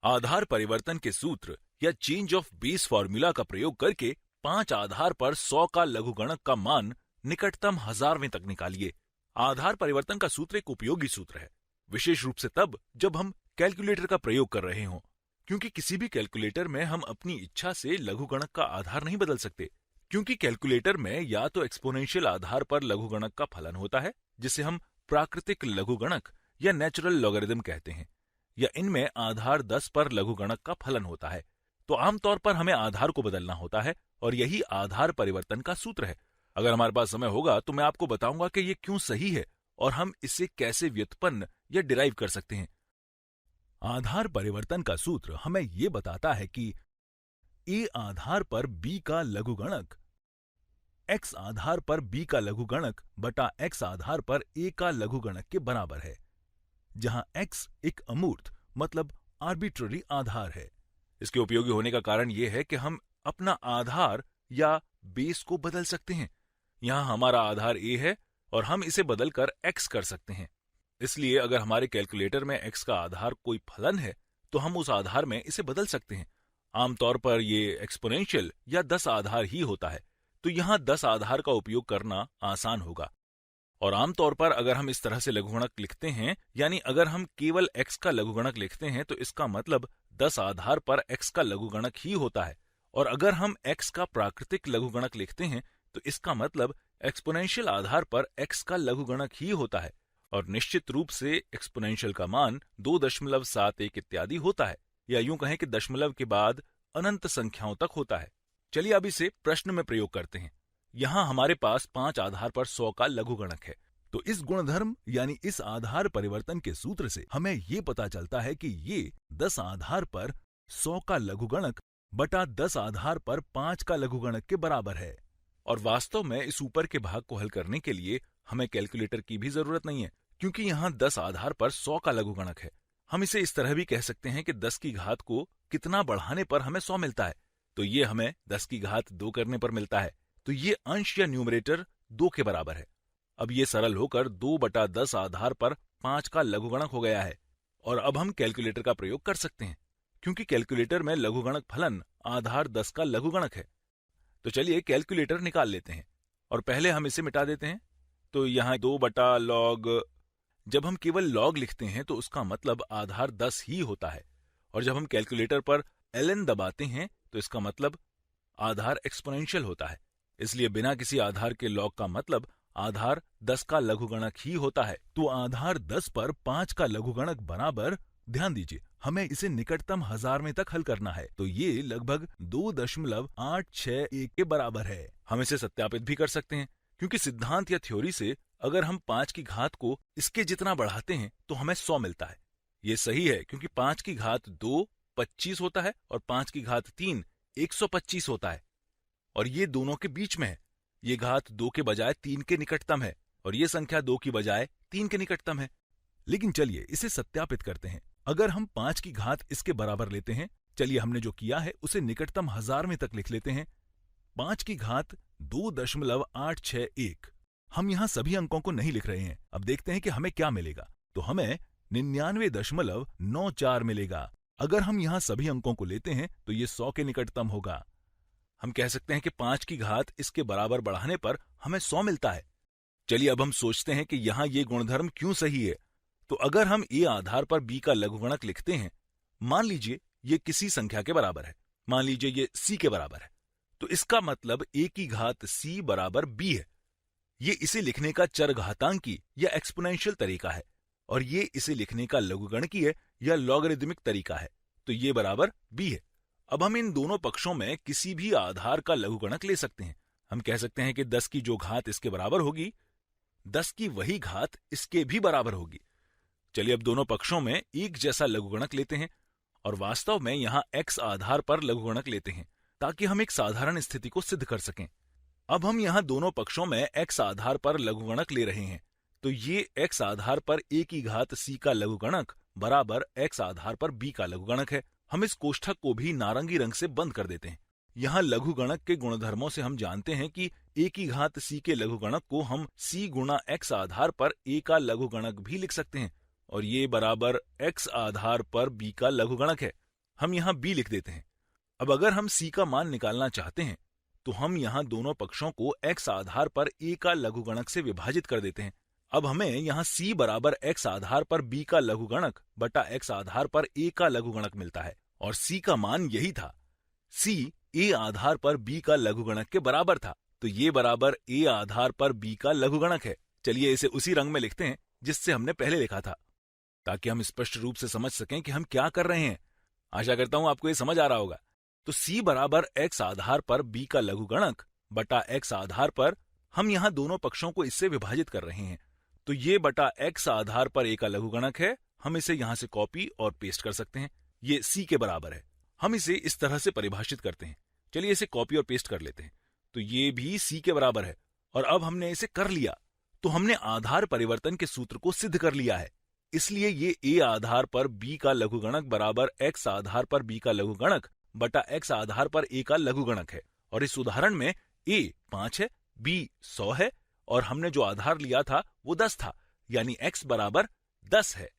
आधार परिवर्तन के सूत्र या चेंज ऑफ बेस फॉर्मूला का प्रयोग करके 5 आधार पर 100 का लघुगणक का मान निकटतम हजारवें तक निकालिए। आधार परिवर्तन का सूत्र एक उपयोगी सूत्र है, विशेष रूप से तब जब हम कैलकुलेटर का प्रयोग कर रहे हों, क्योंकि किसी भी कैलकुलेटर में हम अपनी इच्छा से लघुगणक का आधार नहीं बदल सकते, क्योंकि कैलकुलेटर में या तो एक्सपोनेंशियल आधार पर लघुगणक का फलन होता है, जिसे हम प्राकृतिक लघुगणक या नेचुरल लॉगरिथम कहते हैं, या इनमें आधार 10 पर लघुगणक का फलन होता है। तो आमतौर पर हमें आधार को बदलना होता है और यही आधार परिवर्तन का सूत्र है। अगर हमारे पास समय होगा तो मैं आपको बताऊंगा कि यह क्यों सही है और हम इसे कैसे व्युत्पन्न या डिराइव कर सकते हैं। आधार परिवर्तन का सूत्र हमें यह बताता है कि ए आधार पर बी का लघुगणक एक्स आधार पर बी का लघुगणक बटा एक्स आधार पर ए का लघुगणक के बराबर है, जहां x एक अमूर्त मतलब आर्बिट्ररी आधार है। इसके उपयोगी होने का कारण यह है कि हम अपना आधार या बेस को बदल सकते हैं। यहां हमारा आधार a है और हम इसे बदलकर x कर सकते हैं। इसलिए अगर हमारे कैलकुलेटर में x का आधार कोई फलन है तो हम उस आधार में इसे बदल सकते हैं। आमतौर पर यह एक्सपोनेंशियल या 10 आधार ही होता है, तो यहां 10 आधार का उपयोग करना आसान होगा। और आमतौर पर अगर हम इस तरह से लघुगणक लिखते हैं, यानी अगर हम केवल x का लघुगणक लिखते हैं तो इसका मतलब 10 आधार पर x का लघुगणक ही होता है, और अगर हम x का प्राकृतिक लघुगणक लिखते हैं तो इसका मतलब एक्सपोनेंशियल आधार पर x का लघुगणक ही होता है, और निश्चित रूप से एक्सपोनेंशियल का मान 2.71 इत्यादि होता है, या यूं कहें कि दशमलव के बाद अनंत संख्याओं तक होता है। चलिए अब इसे प्रश्न में प्रयोग करते हैं। यहां हमारे पास 5 आधार पर 100 का लघुगणक है, तो इस गुणधर्म यानी इस आधार परिवर्तन के सूत्र से हमें यह पता चलता है कि ये 10 आधार पर 100 का लघुगणक बटा 10 आधार पर 5 का लघुगणक के बराबर है। और वास्तव में इस ऊपर के भाग को हल करने के लिए हमें कैलकुलेटर की भी जरूरत नहीं है, क्योंकि यहां 10 आधार पर 100 का लघुगणक है। हम इसे इस तरह भी कह सकते हैं कि 10 की घात को कितना बढ़ाने पर हमें 100 मिलता है, तो ये हमें 10 की घात 2 करने पर मिलता है, तो ये अंश या न्यूमरेटर 2 के बराबर है। अब ये सरल होकर 2/10 आधार पर 5 का लघुगणक हो गया है, और अब हम कैलकुलेटर का प्रयोग कर सकते हैं, क्योंकि कैलकुलेटर में लघुगणक फलन आधार 10 का लघुगणक है। तो चलिए कैलकुलेटर निकाल लेते हैं, और पहले हम इसे मिटा देते हैं। तो यहाँ 2/log, जब हम केवल log लिखते हैं तो उसका मतलब आधार 10 ही होता है, और जब हम कैलकुलेटर पर ln दबाते हैं तो इसका मतलब आधार एक्सपोनेंशियल होता है। इसलिए बिना किसी आधार के log का मतलब आधार 10 का लघुगणक ही होता है। तो आधार 10 पर 5 का लघुगणक बराबर, ध्यान दीजिए हमें इसे निकटतम हजारवें तक हल करना है, तो ये लगभग 2.861 के बराबर है। हम इसे सत्यापित भी कर सकते हैं, क्योंकि सिद्धांत या थ्योरी से अगर हम 5 की घात को इसके जितना बढ़ाते हैं तो हमें 100 मिलता है। ये सही है, क्योंकि 5 की घात 2 25 होता है और 5 की घात 3 125 होता है, और ये दोनों के बीच में है। ये घात 2 के बजाय 3 के निकटतम है, और ये संख्या 2 की बजाय 3 के निकटतम है। लेकिन चलिए इसे सत्यापित करते हैं। अगर हम 5 की घात इसके बराबर लेते हैं, चलिए हमने जो किया है उसे निकटतम हजारवें तक लिख लेते हैं। 5 की घात 2.861। हम यहां सभी अंकों को नहीं लिख रहे हैं। अब देखते हैं कि हमें क्या मिलेगा। तो हमें 99.94 मिलेगा। अगर हम यहां सभी अंकों को लेते हैं तो ये 100 के निकटतम होगा। हम कह सकते हैं कि 5 की घात इसके बराबर बढ़ाने पर हमें 100 मिलता है। चलिए अब हम सोचते हैं कि यहां ये गुणधर्म क्यों सही है। तो अगर हम ए आधार पर बी का लघुगणक लिखते हैं, मान लीजिए ये किसी संख्या के बराबर है, मान लीजिए ये सी के बराबर है, तो इसका मतलब ए की घात सी बराबर बी है। ये इसे लिखने का चरघातांकी या एक्सपोनेंशियल तरीका है, और ये इसे लिखने का लघुगणकीय या लॉगरिदमिक तरीका है, तो ये बराबर बी है। अब हम इन दोनों पक्षों में किसी भी आधार का लघुगणक ले सकते हैं। हम कह सकते हैं कि 10 की जो घात इसके बराबर होगी, 10 की वही घात इसके भी बराबर होगी। चलिए अब दोनों पक्षों में एक जैसा लघुगणक लेते हैं, और वास्तव में यहां x आधार पर लघुगणक लेते हैं, ताकि हम एक साधारण स्थिति को सिद्ध कर सकें। अब हम यहां दोनों पक्षों में x आधार पर लघुगणक ले रहे हैं, तो ये x आधार पर a की घात c का लघुगणक बराबर x आधार पर b का लघुगणक है। हम इस कोष्ठक को भी नारंगी रंग से बंद कर देते हैं। यहां लघुगणक के गुणधर्मों से हम जानते हैं कि a की घात c के लघुगणक को हम c गुणा x आधार पर a का लघुगणक भी लिख सकते हैं, और ये बराबर x आधार पर b का लघुगणक है। हम यहाँ b लिख देते हैं। अब अगर हम c का मान निकालना चाहते हैं तो हम यहाँ दोनों पक्षों को x आधार पर a का लघुगणक से विभाजित कर देते हैं। अब हमें यहाँ c बराबर x आधार पर b का लघुगणक बटा x आधार पर a का लघुगणक मिलता है और c का मान यही था। c a आधार पर b का लघुगणक के बराबर था, तो ये बराबर a आधार पर b का लघुगणक है। चलिए इसे उसी रंग में लिखते हैं जिससे हमने पहले लिखा था, ताकि हम स्पष्ट रूप से समझ सकें कि हम क्या कर रहे हैं। आशा करता हूं आपको ये समझ आ रहा होगा। तो c बराबर x आधार पर b का लघुगणक बटा x आधार पर, हम यहाँ दोनों पक्षों को इससे विभाजित कर रहे हैं, तो ये बटा x आधार पर a का लघुगणक है। हम इसे यहां से कॉपी और पेस्ट कर सकते हैं। ये c के बराबर है। हम इसे इस तरह से परिभाषित करते हैं। चलिए इसे कॉपी और पेस्ट कर लेते हैं। तो ये भी c के बराबर है। और अब हमने इसे कर लिया तो हमने आधार परिवर्तन के सूत्र को सिद्ध कर लिया है। इसलिए ये a आधार पर b का लघुगणक बराबर x आधार पर b का लघुगणक बटा x आधार पर a का लघुगणक है। और इस उदाहरण में a 5 है, b 100 है और हमने जो आधार लिया था वो 10 था, यानी x बराबर 10 है।